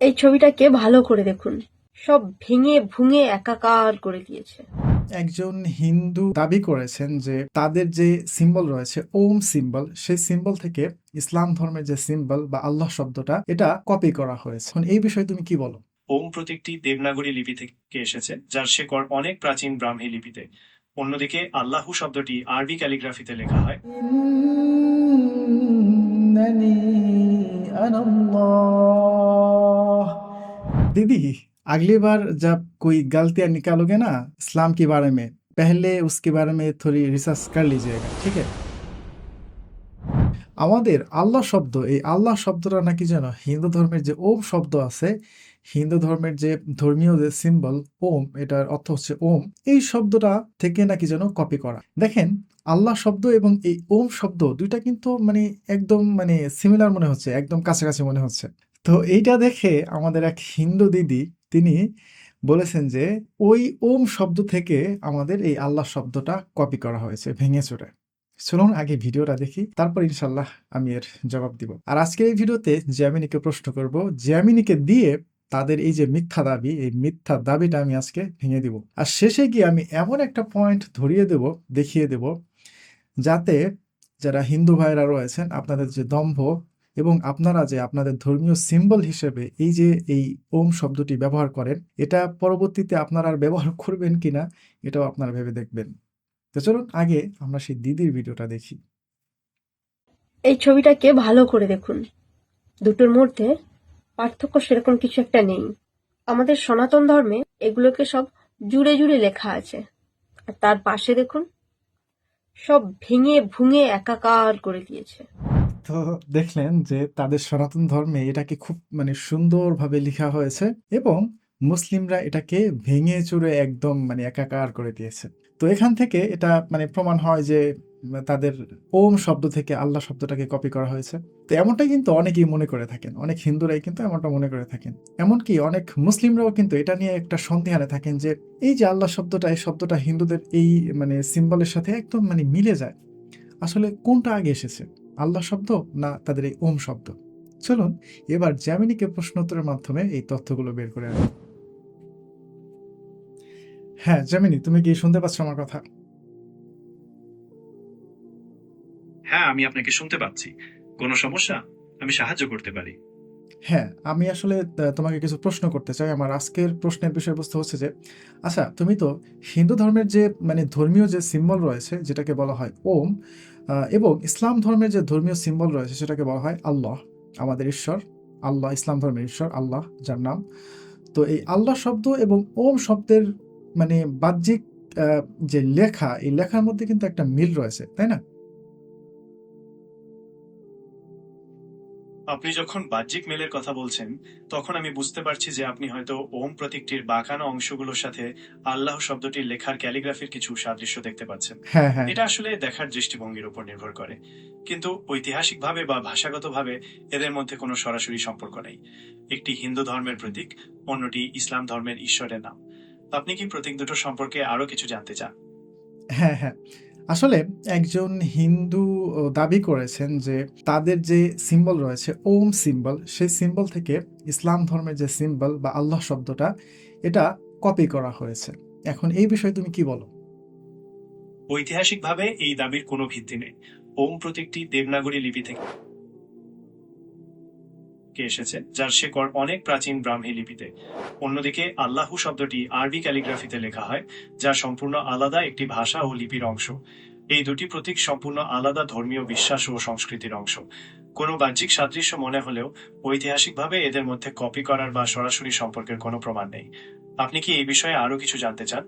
এই ছবিটাকে ভালো করে দেখুন, সব ভেঙে ভুঙে একাকার করে দিয়েছে। একজন হিন্দু দাবি করেছেন যে তাদের যে সিম্বল রয়েছে ওম সিম্বল, সেই সিম্বল থেকে ইসলাম ধর্মের যে সিম্বল বা আল্লাহ শব্দটা এটা কপি করা হয়েছে। এখন এই বিষয়ে তুমি কি বলো? ওম প্রতীকটি দেবনাগরী লিপি থেকে এসেছে, যার শেকড় অনেক প্রাচীন ব্রাহ্মী লিপিতে। অন্যদিকে আল্লাহু শব্দটি আরবি ক্যালিগ্রাফিতে লেখা হয়। ইন্নানি আনাল্লাহ। दीदी, अगली बार जब कोई गलतियां निकालोगे ना इस्लाम के बारे में, पहले उसके बारे में थोड़ी रिसर्च कर लीजिएगा, ठीक है? আমাদের আল্লাহ শব্দ, এই আল্লাহ শব্দটা নাকি যেন হিন্দু ধর্মের যে ওম শব্দ আছে, হিন্দু ধর্মের যে ধর্মীয় যে সিম্বল ওম, এটার অর্থ হচ্ছে ওম, এই শব্দটা থেকে নাকি যেন কপি করা। দেখেন, আল্লাহ শব্দ এবং এই ওম শব্দ দুইটা কিন্তু মানে একদম মানে সিমিলার মনে হচ্ছে, একদম কাছাকাছি মনে হচ্ছে। তো এইটা দেখে আমাদের এক হিন্দু দিদি তিনি বলেছেন যে ওই ওম শব্দ থেকে আমাদের এই আল্লাহ শব্দটা কপি করা হয়েছে ভেঙে চুরে। চলুন আগে ভিডিওটা দেখি, তারপর ইনশাল্লাহ আমি এর জবাব দিব। আর আজকের এই ভিডিওতে জ্যামিনিকে প্রশ্ন করব, জ্যামিনিকে দিয়ে তাদের এই যে মিথ্যা দাবি, এই মিথ্যা দাবিটা আমি আজকে ভেঙে দিব। আর শেষে গিয়ে আমি এমন একটা পয়েন্ট ধরিয়ে দেব, দেখিয়ে দেব, যাতে যারা হিন্দু ভাইরা রয়েছেন আপনাদের যে দম্ভ এবং আপনারা যে আপনাদের ধর্মীয় সিম্বল হিসেবে এই যে এই ওম শব্দটি ব্যবহার করেন, এটা পরবর্তীতে আপনারা আর ব্যবহার করবেন কিনা এটাও আপনারা ভেবে দেখবেন। তো চলুন আগে আমরা সেই দিদির ভিডিওটা দেখি। এই ছবিটাকে ভালো করে দেখুন, দুটোর মধ্যে পার্থক্য সেরকম কিছু একটা নেই। আমাদের সনাতন ধর্মে এগুলোকে সব জুড়ে জুড়ে লেখা আছে, আর তার পাশে দেখুন, সব ভেঙে ভুঙে একাকার করে দিয়েছে। তো দেখলেন যে তাদের সনাতন ধর্মে এটাকে খুব মানে সুন্দরভাবে লেখা হয়েছে এবং মুসলিমরা এটাকে ভেঙে চুরে একদম মানে একাকার করে দিয়েছে। তো এখান থেকে এটা মানে প্রমাণ হয় যে তাদের ওম শব্দ থেকে আল্লাহ শব্দটাকে কপি করা হয়েছে। তো এমনটাই কিন্তু অনেকেই মনে করে থাকেন, অনেক হিন্দুরাই কিন্তু এমনটা মনে করে থাকেন। এমনকি অনেক মুসলিমরাও কিন্তু এটা নিয়ে একটা সন্দেহানে থাকেন যে এই যে আল্লাহ শব্দটা, এই শব্দটা হিন্দুদের এই মানে সিম্বলের সাথে একদম মানে মিলে যায়। আসলে কোনটা আগে এসেছে, আল্লাহ শব্দ না তাদের এই ওম শব্দ? চলুন এবার জ্যামিনিকে প্রশ্নোত্তরের মাধ্যমে এই তথ্যগুলো বের করে আনি। হ্যাঁ জ্যামিনি, তুমি কি শুনতে পাচ্ছ আমার কথা? হ্যাঁ, আমি আপনাকে শুনতে পাচ্ছি। কোনো সমস্যা? আমি সাহায্য করতে পারি। হ্যাঁ, আমি আসলে তোমাকে কিছু প্রশ্ন করতে চাই। আমার আজকের প্রশ্নের বিষয়বস্তু হচ্ছে যে, আচ্ছা তুমি তো হিন্দু ধর্মের যে মানে ধর্মীয় যে সিম্বল রয়েছে যেটাকে বলা হয় ওম, এবং ইসলাম ধর্মের যে ধর্মীয় সিম্বল রয়েছে সেটাকে বলা হয় আল্লাহ, আমাদের ঈশ্বর। আল্লাহ ইসলাম ধর্মের ঈশ্বর আল্লাহ, যার নাম। তো এই আল্লাহ শব্দ এবং ওম শব্দের মানে বাহ্যিক যে লেখা, এই লেখার মধ্যে কিন্তু একটা মিল রয়েছে, তাই না? আপনি যখন বাহ্যিক মেলের কথা বলছেন, তখন আমি বুঝতে পারছি যে আপনি হয়তো ওম প্রতীকটির বাঁকানো অংশগুলোর সাথে আল্লাহ শব্দটির লেখার ক্যালিগ্রাফির কিছু সাদৃশ্য দেখতে পাচ্ছেন। হ্যাঁ, হ্যাঁ, এটা হ্যাঁ। আসলে দেখার দৃষ্টিভঙ্গির উপর নির্ভর করে, কিন্তু ঐতিহাসিকভাবে বা ভাষাগতভাবে এদের মধ্যে কোনো সরাসরি সম্পর্ক নেই। একটি হিন্দু ধর্মের প্রতীক, অন্যটি ইসলাম ধর্মের ঈশ্বরের নাম। আপনি কি প্রতীক দুটো সম্পর্কে আরো কিছু জানতে চান? হ্যাঁ, হ্যাঁ। আসলে একজন হিন্দু দাবি করেছেন যে তাদের যে সিম্বল রয়েছে ওম সিম্বল, সেই সিম্বল থেকে ইসলাম ধর্মের যে সিম্বল বা আল্লাহ শব্দটা এটা কপি করা হয়েছে। এখন এই বিষয়ে তুমি কি বলো? ঐতিহাসিকভাবে এই দাবির কোনো ভিত্তি নেই। ওম প্রতীকটি দেবনাগরী লিপি থেকে এসেছে, যার শেকড় অনেক প্রাচীন ব্রাহ্মী লিপিতে। অন্যদিকে আল্লাহু শব্দটি আরবি ক্যালিগ্রাফিতে লেখা হয়, যা সম্পূর্ণ আলাদা একটি ভাষা ও লিপির অংশ। এই দুটি প্রতীক সম্পূর্ণ আলাদা ধর্মীয় বিশ্বাস ও সংস্কৃতির অংশ। কোনো বাহ্যিক সাদৃশ্য মনে হলেও ঐতিহাসিকভাবে এদের মধ্যে কপি করার বা সরাসরি সম্পর্কের কোনো প্রমাণ নেই। আপনি কি এই বিষয়ে আরো কিছু জানতে চান?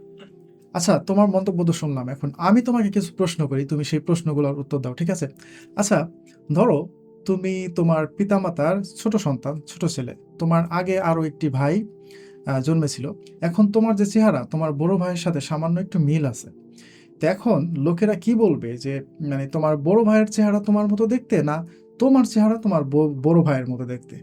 আচ্ছা, তোমার মন্তব্য তো শুনলাম। এখন আমি তোমাকে কিছু প্রশ্ন করি, তুমি সেই প্রশ্নগুলোর উত্তর দাও, ঠিক আছে? আচ্ছা, ধরো তুমি তোমার পিতামাতার ছোট সন্তান, ছোট ছেলে। তোমার আগে আরো একটি ভাই জন্মেছিল। এখন তোমার যে চেহারা, তোমার বড় ভাইয়ের সাথে সামান্য একটু মিল আছে। তো এখন লোকেরা কি বলবে যে মানে তোমার বড় ভাইয়ের চেহারা তোমার মতো দেখতে, না তোমার চেহারা তোমার বড় ভাইয়ের মতো দেখতে?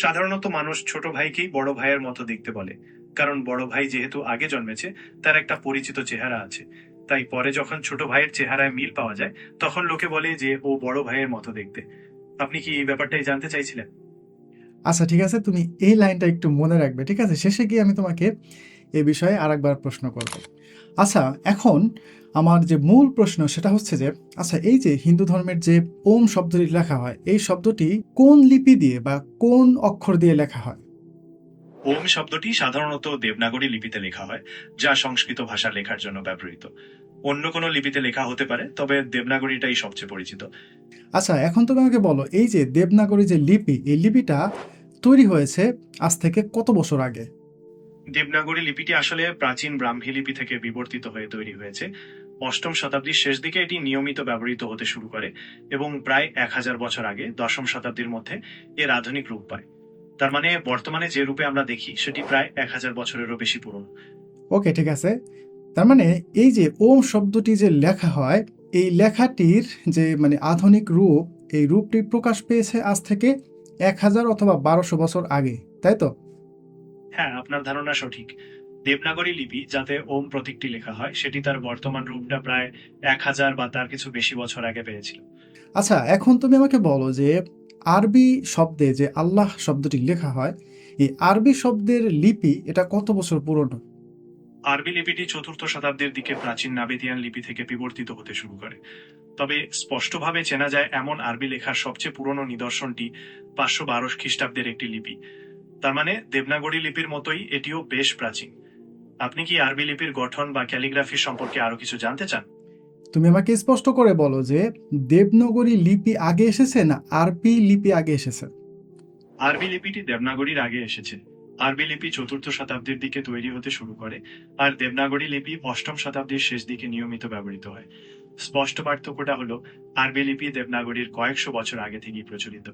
সাধারণত মানুষ ছোট ভাইকেই বড় ভাইয়ের মতো দেখতে বলে, কারণ বড় ভাই যেহেতু আগে জন্মেছে, তার একটা পরিচিত চেহারা আছে। তাই পরে যখন ছোট ভাইয়ের চেহারায় মিল পাওয়া যায়, তখন লোকে বলে যে ও বড় ভাইয়ের মতো দেখতে। আপনি কি এই ব্যাপারটাই জানতে চাইছিলেন? আচ্ছা ঠিক আছে, তুমি এই লাইনটা একটু মনে রাখবে, ঠিক আছে? শেষে গিয়ে আমি তোমাকে এই বিষয়ে আরেকবার প্রশ্ন করব। আচ্ছা, এখন আমার যে মূল প্রশ্ন সেটা হচ্ছে যে, আচ্ছা এই যে হিন্দু ধর্মের যে ওম শব্দটি লেখা হয়, এই শব্দটি কোন লিপি দিয়ে বা কোন অক্ষর দিয়ে লেখা হয়? ওম শব্দটি সাধারণত দেবনাগরী লিপিতে লেখা হয়, যা সংস্কৃত ভাষা লেখার জন্য ব্যবহৃত। অন্য কোনো লিপিতে লেখা হতে পারে, তবে দেবনাগরীটাই সবচেয়ে পরিচিত। আচ্ছা, এখন তুমি আমাকে বলো, এই যে দেবনাগরী যে লিপি, এই লিপিটা তৈরি হয়েছে আজ থেকে কত বছর আগে? দেবনাগরী লিপিটি আসলে প্রাচীন ব্রাহ্মী লিপি থেকে বিবর্তিত হয়ে তৈরি হয়েছে। অষ্টম শতাব্দীর শেষ দিকে এটি নিয়মিত ব্যবহৃত হতে শুরু করে এবং প্রায় 1000 বছর আগে দশম শতাব্দীর মধ্যে এর আধুনিক রূপ পায়। তার মানে বর্তমানে যে রূপে আমরা দেখি সেটি প্রায় 1000 বছরেরও বেশি পুরনো। ওকে, ঠিক আছে। তার মানে এই যে ওম শব্দটি যে লেখা হয়, এই লেখাটির যে মানে আধুনিক রূপ, এই রূপটি প্রকাশ পেয়েছে আজ থেকে 1000 অথবা 1200 বছর আগে, তাই তো? হ্যাঁ, আপনার ধারণা সঠিক। দেবনাগরী লিপি যাতে ওম প্রতীকটি লেখা হয় সেটি তার বর্তমান রূপটা প্রায় 1000 বা তার কিছু বেশি বছর আগে পেয়েছিল। আচ্ছা, এখন তুমি আমাকে বলো যে আরবি শব্দে যে আল্লাহ শব্দটি লেখা হয়, এই আরবি শব্দের লিপি এটা কত বছর পুরনো? আরবি লিপিটি চতুর্থ শতাব্দীর দিকে প্রাচীন নাবেতিয়ান লিপি থেকে বিবর্তিত হতে শুরু করে। তবে স্পষ্টভাবে চেনা যায় এমন আরবি লেখার সবচেয়ে পুরনো নিদর্শনটি 512 খ্রিস্টাব্দের একটি লিপি। তার মানে দেবনাগরী লিপির মতোই এটিও বেশ প্রাচীন। আপনি কি আরবি লিপির গঠন বা ক্যালিগ্রাফি সম্পর্কে আরো কিছু জানতে চান? তুমি আমাকে স্পষ্ট করে বলো যে দেবনাগরী লিপি আগে এসেছে না আরবি লিপি আগে এসেছে? আরবি লিপিটি দেবনাগরীর আগে এসেছে। আরবি লিপি চতুর্থ শতাব্দীর দিকে তৈরি হতে শুরু করে, আর দেবনাগরী লিপি অষ্টম শতাব্দীর শেষ দিকে নিয়মিত ব্যবহৃত হয়। স্পষ্ট পার্থক্যটা হলো আরবি লিপি দেবনাগরীর কয়েকশো বছর আগে থেকেই প্রচলিত।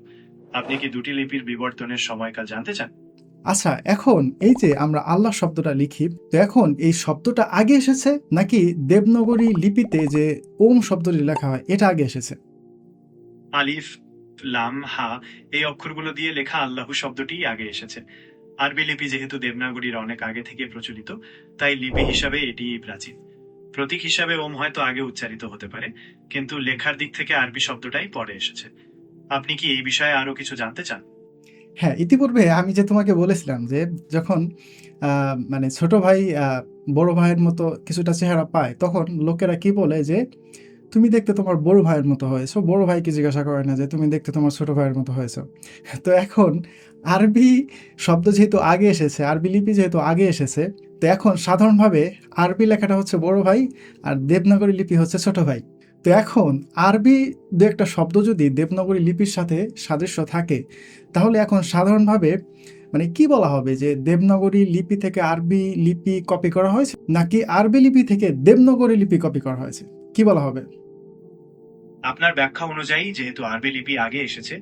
আপনি কি দুটি লিপির বিবর্তনের সময়কাল জানতে চান? আচ্ছা, এখন এই যে আমরা আল্লাহ শব্দটা লিখি, তো এখন এই শব্দটা আগে এসেছে নাকি দেবনাগরী লিপিতে যে ওম শব্দটি লেখা হয় এটা আগে এসেছে? আলিফ, লাম, হা এই অক্ষরগুলো দিয়ে লেখা আল্লাহু শব্দটিই আগে এসেছে। আরবি লিপি যেহেতু দেবনাগরীর অনেক আগে থেকে প্রচলিত, তাই লিপি হিসাবে এটিই প্রাচীন। প্রতীক হিসাবে ওম হয়তো আগে উচ্চারিত হতে পারে, কিন্তু লেখার দিক থেকে আরবি শব্দটাই পরে এসেছে। আপনি কি এই বিষয়ে আরো কিছু জানতে চান? হ্যাঁ, ইতিপূর্বে আমি যে তোমাকে বলেছিলাম যে যখন মানে ছোট ভাই বড় ভাইয়ের মতো কিছুটা চেহারা পায়, তখন লোকেরা কি বলে যে তুমি দেখতে তোমার বড় ভাইয়ের মতো হয়েছো। বড় ভাইকে জিজ্ঞাসা করে না যে তুমি দেখতে তোমার ছোট ভাইয়ের মতো হয়েছো। তো এখন আরবি শব্দ যেহেতু আগে এসেছে, আরবি লিপি যেহেতু আগে এসেছে, তো এখন সাধারণভাবে আরবি লেখাটা হচ্ছে বড় ভাই আর দেবনাগরী লিপি হচ্ছে ছোট ভাই। তো এখন আরবি দু একটা শব্দ যদি দেবনাগরী লিপির সাথে সাদৃশ্য থাকে, তাহলে এখন সাধারণভাবে মানে কি বলা হবে, যে দেবনাগরী লিপি থেকে আরবি লিপি কপি করা হয়েছে নাকি আরবি লিপি থেকে দেবনাগরী লিপি কপি করা হয়েছে, কি বলা হবে? আপনার ব্যাখ্যা অনুযায়ী যেহেতু আরবি লিপি আগে এসেছে,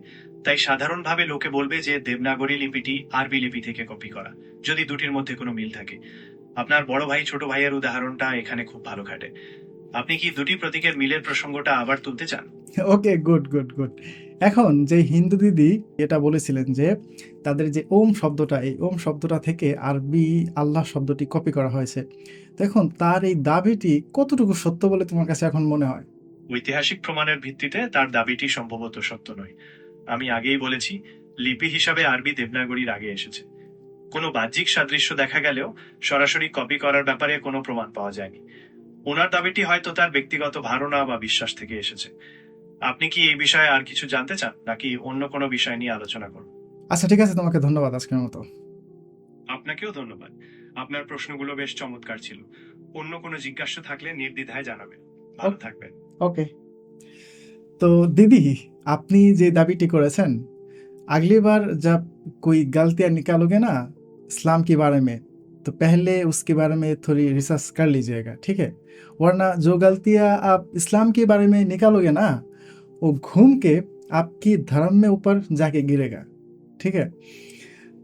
তাই সাধারণভাবে লোকে বলবে যে দেবনাগরী লিপিটি আরবি লিপি থেকে কপি করা, যদি দুটির মধ্যে কোনো মিল থাকে। আপনার বড় ভাই ছোট ভাইয়ের উদাহরণটা এখানে খুব ভালো খাটে। আপনি কি দুটি প্রতীকের মিলের প্রসঙ্গটা আবার তুলতে চান? ওকে, গুড গুড গুড। এখন যে হিন্দু দিদি এটা বলেছিলেন যে তাদের যে ওম শব্দটা, এই ওম শব্দটা থেকে আরবি আল্লাহ শব্দটি কপি করা হয়েছে, তো এখন তার এই দাবিটি কতটুকু সত্য বলে তোমার কাছে এখন মনে হয়? ঐতিহাসিক প্রমাণের ভিত্তিতে তার দাবিটি সম্ভবত সত্য নয়। আমি আগেই বলেছি, লিপি হিসাবে আরবি দেবনাগরীর আগে এসেছে। কোনো বাহ্যিক সাদৃশ্য দেখা গেলেও সরাসরি কপি করার ব্যাপারে কোনো প্রমাণ পাওয়া যায়নি। ওনার দাবিটি হয়তো তার ব্যক্তিগত ধারণা বা বিশ্বাস থেকে এসেছে। আপনি কি এই বিষয়ে আর কিছু জানতে চান, নাকি অন্য কোনো বিষয় নিয়ে আলোচনা করুন? আচ্ছা ঠিক আছে, তোমাকে ধন্যবাদ আজকের মতো। আপনাকেও ধন্যবাদ। আপনার প্রশ্নগুলো বেশ চমৎকার ছিল। অন্য কোনো জিজ্ঞাসা থাকলে নির্দ্বিধায় জানাবেন। ভালো থাকবেন। ओके। तो दीदी, আপনি যে দাবিটি করেছেন, अगली बार जब कोई गलतियाँ निकालोगे ना इस्लाम के बारे में, तो पहले उसके बारे में थोड़ी रिसर्च कर लीजिएगा, ठीक है? वरना जो गलतियाँ आप इस्लाम के बारे में निकालोगे ना, वो घूम के आपकी धर्म में ऊपर जाके गिरेगा, ঠিক আছে?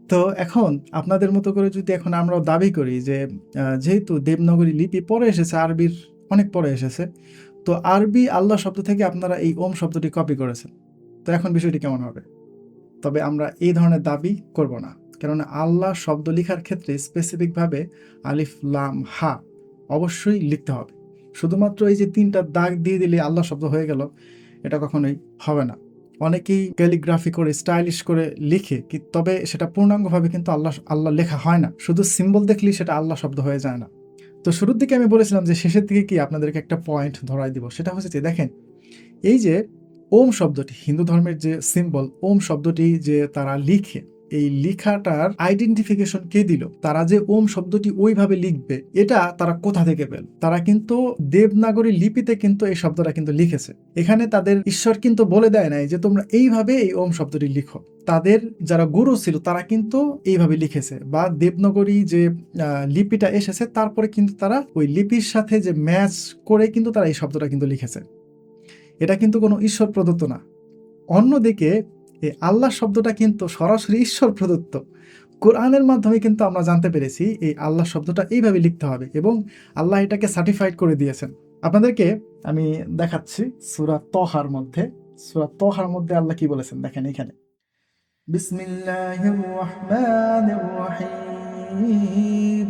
তো এখন আপনাদের মতো করে যদি এখন আমরাও দাবি করি যে যেহেতু দেবনাগরী লিপি পরে এসেছে, আরবির অনেক পরে এসেছে, তো আরবি আল্লাহ শব্দ থেকে আপনারা এই ওম শব্দটি কপি করেছেন, তো এখন বিষয়টি কেমন হবে? তবে আমরা এই ধরনের দাবি করব না, কেননা আল্লাহ শব্দ লেখার ক্ষেত্রে স্পেসিফিকভাবে আলিফ লাম হা অবশ্যই লিখতে হবে। শুধুমাত্র এই যে তিনটা দাগ দিয়ে দিলে আল্লাহ শব্দ হয়ে গেল, এটা কখনোই হবে না। অনেকেই ক্যালিগ্রাফি করে স্টাইলিশ করে লিখে, তবে সেটা পূর্ণাঙ্গভাবে কিন্তু আল্লাহ আল্লাহ লেখা হয় না, শুধু সিম্বল দেখলেই সেটা আল্লাহ শব্দ হয়ে যায় না। তো শুরুর দিকে আমি বলেছিলাম যে শেষের দিকে কি আপনাদেরকে একটা পয়েন্ট ধরাই দিব, সেটা হচ্ছে যে দেখেন এই যে ওম শব্দটি, হিন্দু ধর্মের যে সিম্বল ওম শব্দটি যে তারা লিখে, এই লিখাটার আইডেন্টিফিকেশন কে দিল? তারা যে ওম শব্দটি ওইভাবে লিখবে এটা তারা কোথা থেকে পেল? তারা কিন্তু দেবনাগরী লিপিতে কিন্তু এই শব্দটা কিন্তু লিখেছে। এখানে তাদের ঈশ্বর কিন্তু বলে দেয় নাই যে তোমরা এইভাবে এই ওম শব্দটি লিখো। তাদের যারা গুরু ছিল তারা কিন্তু এইভাবে লিখেছে, বা দেবনাগরী যে লিপিটা এসেছে তারপরে কিন্তু তারা ওই লিপির সাথে যে ম্যাচ করে কিন্তু তারা এই শব্দটা কিন্তু লিখেছে। এটা কিন্তু কোনো ঈশ্বর প্রদত্ত না। অন্যদিকে এই আল্লাহ শব্দটা কিন্তু সরাসরি ঈশ্বর প্রদত্ত। কোরআনের মাধ্যমে কিন্তু আমরা জানতে পেরেছি এই আল্লাহ শব্দটা এইভাবে লিখতে হবে, এবং আল্লাহ এটাকে সার্টিফাইড করে দিয়েছেন। আপনাদেরকে আমি দেখাচ্ছি সূরা তহার মধ্যে আল্লাহ কি বলেছেন দেখেন এখানে, বিসমিল্লাহির রহমানির রহিম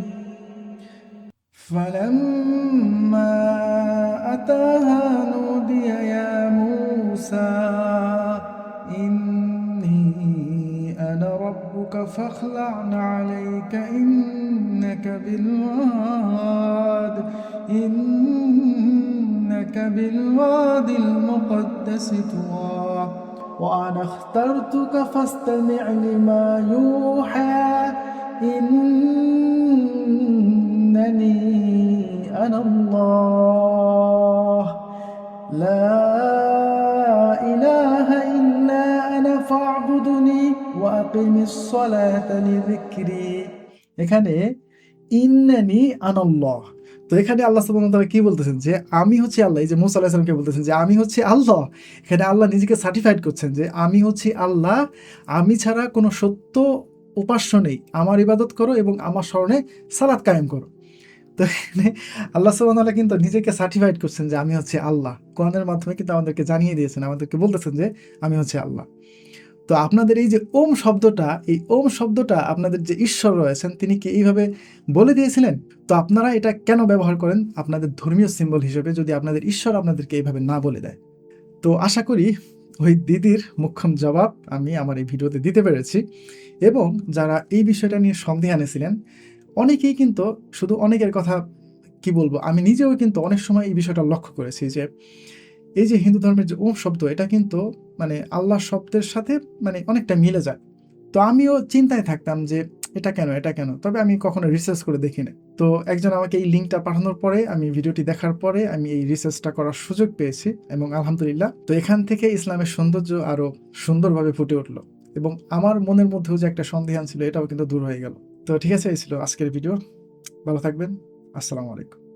فلما أتاها نودي يا موسى إني أنا ربك فاخلع عليك إنك بالواد المقدس طوى وأنا اخترتك فاستمع لما يوحى إنني أنا الله لا إله إلا أنا فاعبدني وأقم الصلاة لذكري। এখানে ইন্নানি আনাল্লাহ, তো এখানে আল্লাহ সুবহানাহু ওয়া তাআলা কি বলতেছেন যে আমি হচ্ছে আল্লাহ। এই যে মুসা আলাইহিস সালামকে বলতেছেন যে আমি হচ্ছে আল্লাহ, এখানে আল্লাহ নিজেকে সার্টিফাইড করছেন যে আমি হচ্ছে আল্লাহ, আমি ছাড়া কোনো সত্য উপাস্য নেই, আমার ইবাদত করো এবং আমার স্মরণে সালাত কায়েম করো। তো এখানে আল্লাহ সুবহানাহু ওয়া তাআলা কিন্তু নিজেকে সার্টিফাইড করছেন যে আমি হচ্ছে আল্লাহ। কোরআনের মাধ্যমে কিন্তু আমাদেরকে জানিয়ে দিয়েছেন, আমাদেরকে বলতেছেন যে আমি হচ্ছে আল্লাহ। তো আপনাদের এই যে ওম শব্দটা, এই ওম শব্দটা আপনাদের যে ঈশ্বর রয়েছেন তিনি কি এইভাবে বলে দিয়েছিলেন? তো আপনারা এটা কেন ব্যবহার করেন আপনাদের ধর্মীয় সিম্বল হিসেবে, যদি আপনাদের ঈশ্বর আপনাদেরকে এইভাবে না বলে দেয়? তো আশা করি ওই দিদির মোক্ষম জবাব আমি আমার এই ভিডিওতে দিতে পেরেছি, এবং যারা এই বিষয়টা নিয়ে সন্দেহানে ছিলেন অনেকেই কিন্তু, শুধু অনেকের কথা কি বলবো, আমি নিজেও কিন্তু অনেক সময় এই বিষয়টা লক্ষ্য করেছি যে এই যে হিন্দু ধর্মের যে ওম শব্দ এটা কিন্তু মানে আল্লাহ শব্দের সাথে মানে অনেকটা মিলে যায়। তো আমিও চিন্তায় থাকতাম যে এটা কেন, তবে আমি কখনো রিসার্চ করে দেখি না। তো একজন আমাকে এই লিঙ্কটা পাঠানোর পরে, আমি ভিডিওটি দেখার পরে আমি এই রিসার্চটা করার সুযোগ পেয়েছি, এবং আলহামদুলিল্লাহ তো এখান থেকে ইসলামের সৌন্দর্য আরো সুন্দরভাবে ফুটে উঠলো, এবং আমার মনের মধ্যেও যে একটা সন্দেহান ছিল এটাও কিন্তু দূর হয়ে গেল। তো ঠিক আছে, এই ছিল আজকের ভিডিও। ভালো থাকবেন। আসসালামু আলাইকুম।